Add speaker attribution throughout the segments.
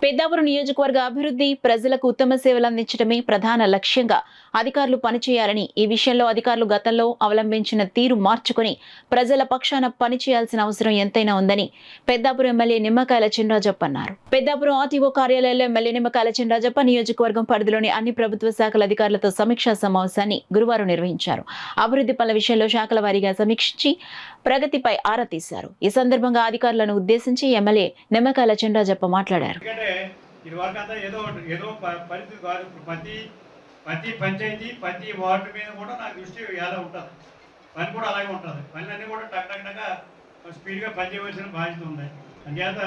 Speaker 1: పెద్దాపురం నియోజకవర్గ అభివృద్ధి, ప్రజలకు ఉత్తమ సేవలు అందించడమే ప్రధాన లక్ష్యంగా అధికారులు పనిచేయాలని, ఈ విషయంలో అధికారులు గతంలో అవలంబించిన తీరు మార్చుకుని ప్రజల పక్షాన పనిచేయాల్సిన అవసరం ఎంతైనా ఉందని పెద్దాపురం ఎమ్మెల్యే నిమ్మకాయల చినరాజప్ప అన్నారు. పెద్దాపురం ఆర్టీఓ కార్యాలయంలో ఎమ్మెల్యే నిమ్మకాయల చినరాజప్ప నియోజకవర్గం పరిధిలోని అన్ని ప్రభుత్వ శాఖల అధికారులతో సమీక్షా సమావేశాన్ని గురువారం నిర్వహించారు. అభివృద్ధి పనుల విషయంలో శాఖల వారీగా సమీక్షించి ప్రగతిపై ఆరా తీశారు. ఈ సందర్భంగా అధికారులను ఉద్దేశించి ఎమ్మెల్యే నిమ్మకాయల చినరాజప్ప మాట్లాడారు.
Speaker 2: ఇది వరకు అంతా ఏదో పరిస్థితి కాదు. ప్రతి పంచాయతీ ప్రతి వార్డు మీద కూడా నాకు దృష్టి ఎలా ఉంటుంది, పని కూడా అలాగే ఉంటుంది. పనులన్నీ కూడా టక్ స్పీడ్గా పనిచేయవలసిన బాధ్యత ఉంది. అందుచేత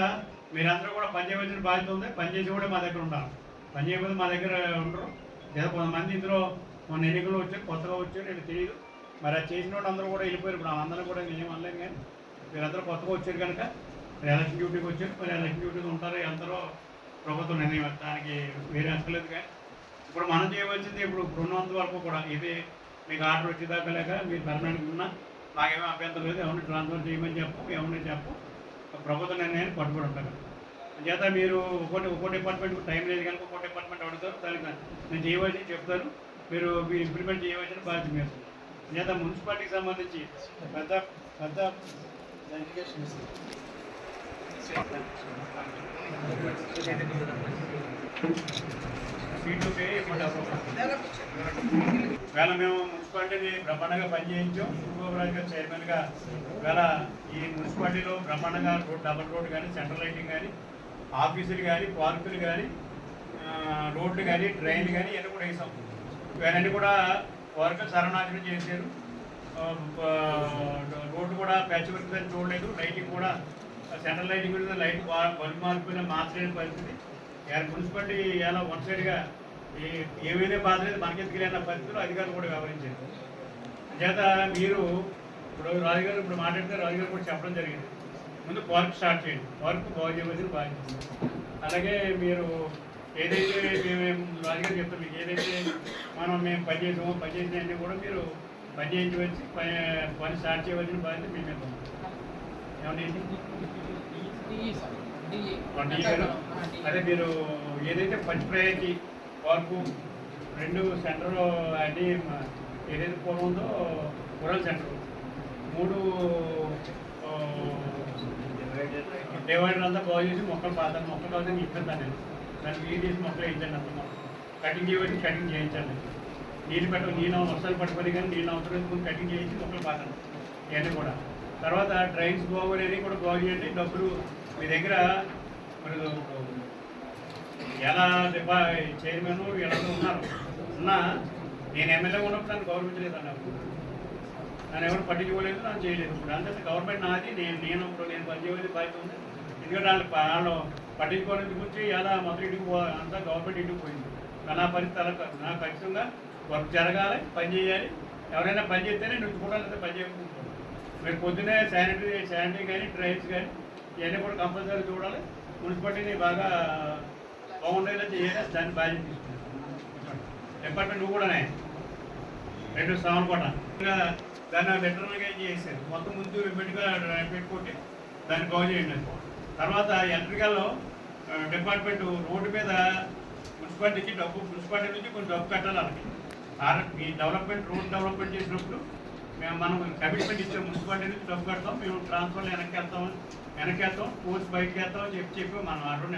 Speaker 2: మీరందరూ కూడా పనిచేయవలసిన బాధ్యత ఉంది. పనిచేసి కూడా మా దగ్గర ఉండాలి. పని చేయకపోతే మా దగ్గర ఉండరు. లేదా కొంతమంది ఇందులో మొన్న ఎన్నికలు వచ్చారు, కొత్తగా వచ్చారు, నేను తెలియదు. మరి అది చేసిన వాళ్ళు అందరూ కూడా వెళ్ళిపోయారు. ఇప్పుడు అందరూ కూడా ఏం అనలేము. కానీ మీరందరూ కొత్తగా వచ్చారు కనుక ఎలక్షన్ డ్యూటీకి వచ్చారు. మరి ఎలక్షన్ డ్యూటీకి ఉంటారు, ఎంతరో ప్రభుత్వం నిర్ణయం, దానికి వేరే అంటలేదు. కానీ ఇప్పుడు మనం చేయవలసింది ఇప్పుడు ఉన్నంత వరకు కూడా ఇది మీకు ఆర్డర్ వచ్చేదాకా లేక మీరు పర్మనెంట్ ఉన్నా మాకేమీ అభ్యంతరం లేదు. ఎవరిని ట్రాన్స్ఫర్ చేయమని ఎవరిని ప్రభుత్వ నిర్ణయాన్ని పట్టుబడి ఉంటారు. చేత మీరు ఒక్కో డిపార్ట్మెంట్ టైం లేదు కనుక ఒక్కో డిపార్ట్మెంట్ అడుగుతారు. దానికి నేను చేయవలసి చెప్తాను, మీరు ఇంప్లిమెంట్ చేయవలసిన బాధ్యత మీరు. చేత మున్సిపాలిటీకి సంబంధించి పెద్ద వేళ మేము మున్సిపాలిటీని బ్రహ్మాండంగా పనిచేయించాం. సూపర్వైజర్ గారు చైర్మన్గా వేళ ఈ మున్సిపాలిటీలో బ్రహ్మాండంగా డబుల్ రోడ్ కానీ, సెంట్రల్ లైటింగ్ కానీ, ఆఫీసులు కానీ, పార్కులు కానీ, రోడ్లు కానీ, డ్రైన్లు కానీ ఇవన్నీ కూడా వేసాం. ఇవన్నీ కూడా వర్క్ సర్వనాశనం చేశారు. రోడ్డు కూడా ప్యాచ్ వర్క్ అని చూడలేదు. లైటింగ్ కూడా సెంట్రల్ లైటింగ్ కూడా లైట్ బల్బ్ మార్పుగా మార్చలేని పరిస్థితి. మున్సిపాలిటీ ఎలా వన్ సైడ్గా ఏమైనా బాధ లేదు, మనకెందుకు లేని పరిస్థితుల్లో అధికారులు కూడా వ్యవహరించారు. చేత మీరు ఇప్పుడు రాజుగారు ఇప్పుడు మాట్లాడితే రాజుగారు కూడా చెప్పడం జరిగింది. ముందు వర్క్ స్టార్ట్ చేయండి, వర్క్ బాగు చేయవలసిన బాధ్యత. అలాగే మీరు ఏదైతే మేము రాజుగారు చెప్తాం, మీకు ఏదైతే మేము పనిచేసినవన్నీ కూడా మీరు పని చేయించవలసి పని స్టార్ట్ చేయవలసిన బాధ్యత మీ మీద ఉంది. అదే మీరు ఏదైతే ఫస్ట్ ప్రయారిటీ వర్క్ 2 సెంటర్ అన్నీ ఏదైతే పూర్వం ఉందో రూరల్ సెంటర్, 3 డివైడర్ అంతా బాగు చేసి మొక్కలు పాతాను. మొక్కలు కావాలని ఇప్పిస్తాను నేను. దానికి వీలు తీసి మొక్కలు వేయించండి. అంత కటింగ్ చేయవలసి కటింగ్ చేయించాలి. నీళ్ళు నీళ్ళు వర్షాలు పట్టుకొని కానీ నీళ్ళు అవసరం కటింగ్ చేయించి మొక్కలు పాతాను. ఇవన్నీ కూడా తర్వాత డ్రైన్స్ బాగోలేని కూడా బాగు చేయండి. డబ్బులు మీ దగ్గర మరి ఎలా చైర్మన్ ఎలా ఉన్నారు నేను ఎమ్మెల్యే ఉన్నప్పుడు నన్ను గౌరవించలేదు అన్నప్పుడు నన్ను ఎవరు పట్టించుకోలేదు, నన్ను చేయలేదు. ఇప్పుడు అంతే గవర్నమెంట్ నాది, నేను పనిచేయలేదు బాధ్యత ఉంది. ఎందుకంటే వాళ్ళు పట్టించుకోవడానికి గురించి ఎలా మొదటి ఇంటికి అంతా గవర్నమెంట్ ఇంటికి పోయింది. నా పరిస్థితి అలా కాదు. నాకు ఖచ్చితంగా వర్క్ జరగాలి, పని చేయాలి. ఎవరైనా పని చేస్తేనే నువ్వు కూడా లేదా పని చేయకుండా మీరు పొద్దున్నే శానిటరీ కానీ, డ్రైన్స్ కానీ ఇవన్నీ కూడా కంపల్సరీ చూడాలి. మున్సిపాలిటీని బాగా బాగుండేలా చేయాలి. దాన్ని బాధ్యత తీసుకున్నాను. డిపార్ట్మెంట్ నువ్వు కూడా 2 సామనుకోట దాన్ని రిటర్న్గా చేశారు. మొత్తం ముందు పెట్టుకోటి దాన్ని బాగు చేయండి. తర్వాత ఎలక్ట్రికల్ డిపార్ట్మెంట్ రోడ్డు మీద మున్సిపాలిటీకి మున్సిపాలిటీ నుంచి కొంచెం డబ్బు కట్టాలి. వాళ్ళకి ఈ డెవలప్మెంట్ రోడ్ డెవలప్మెంట్ చేసినప్పుడు మనం కమిట్మెంట్ ఇచ్చాం. మున్సిపాలిటీ నుంచి డబ్బు కడతాం, మేము ట్రాన్స్ఫర్లో వెనక్కి వెళ్తాం, పోస్ట్ బయటకి వెళ్తామని చెప్పి మనం అటు